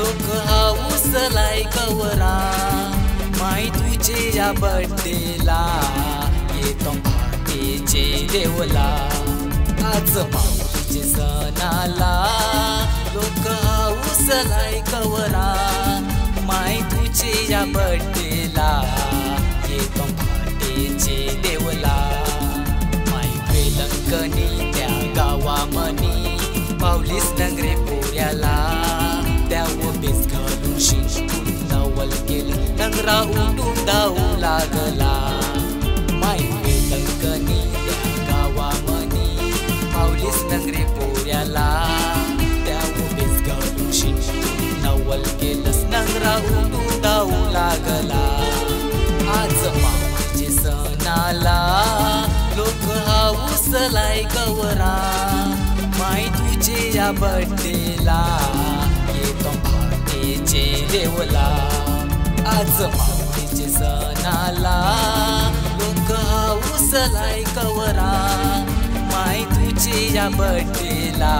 लोक हाऊस लायकवरा माई तुझे बर्थडेला येतो पहाटेचे देवला। आज माऊलीचे सणाला लोक हाऊस लायकवरा माई तुझे बर्थडेला येतो पहाटेचे देवला। माई वेलंकनी त्या गावामनी पावलीस नगरे पोऱ्याला त्याव बेस घालून शिंकून नवल केलं नंगरा उठून धावू लागला। माई वेलंकनी त्या गावामनी पावलीस नगरे पोऱ्याला त्याव बेस घालून शिंकून नवल केलं नंगरा उठून धावू लागला। आज माऊलीचे सणाला लोक हाऊस लायकवरा माई तुझे बर्थडेला येतो पहाटेचे देवला। आज माऊलीचे सणाला लोक हाऊस लायकवरा माई तुझे बर्थडेला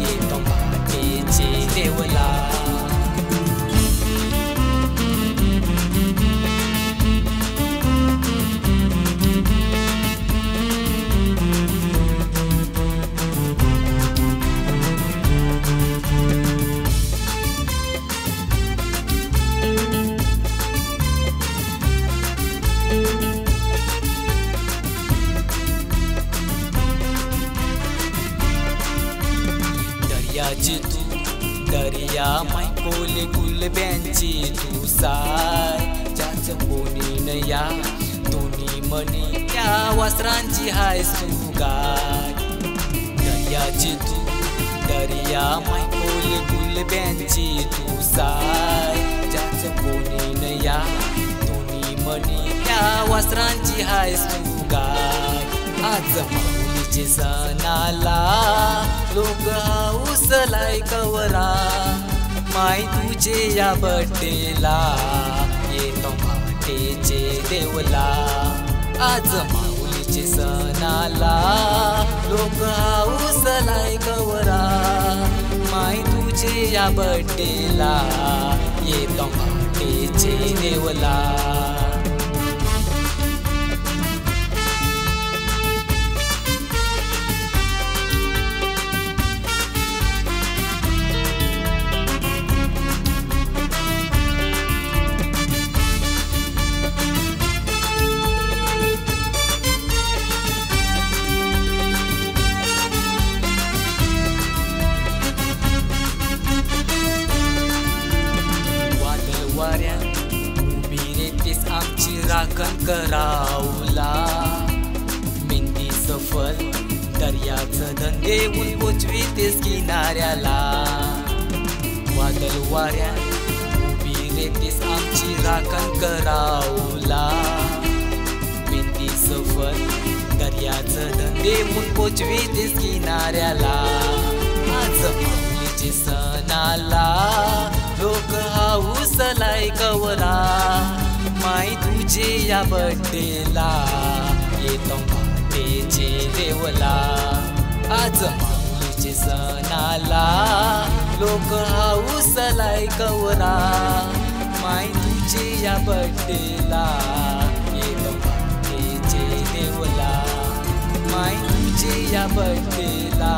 येतो पहाटेचे देवला। तू दर्या माई कोले गुलब्यांची तू साय ज्याच कोणी नया दोन्ही मनी त्या वस्त्रांची हाय सुगाय। दर्याची तू दर्या माई कोले गुलब्यांची तू साय ज्याच कोणी नया दोन्ही मनी त्या वस्त्रांची हाय सुगाय। आज माऊलीचे सणाला लोक हाऊस लायकवरा माई तुझे बर्थडेला येतो पहाटेचे देवला। आज माऊलीचे सणाला लोक हाऊस लायकवरा माई तुझे बर्थडेला येतो पहाटेचे देवला। आमची राखण करावला मेहंदी सफल दर्याचं धंदेऊन पोचवीतेस किनाऱ्याला। वादळ वाऱ्यात उभी रेतेस आमची राखण करावला मेहंदी सफल दर्याचं धंदेऊन पोचवीतेस किनाऱ्याला। आज माऊलीचे सणाला लोक हाऊस लायकवरा माई तुझे बर्थडेला येतो पहाटेचे देवला। आज माऊलीचे सणाला लोक हाऊस लायकवरा माई तुझे बर्थडेला येतो पहाटेचे देवला। माई तुझे बर्थडेला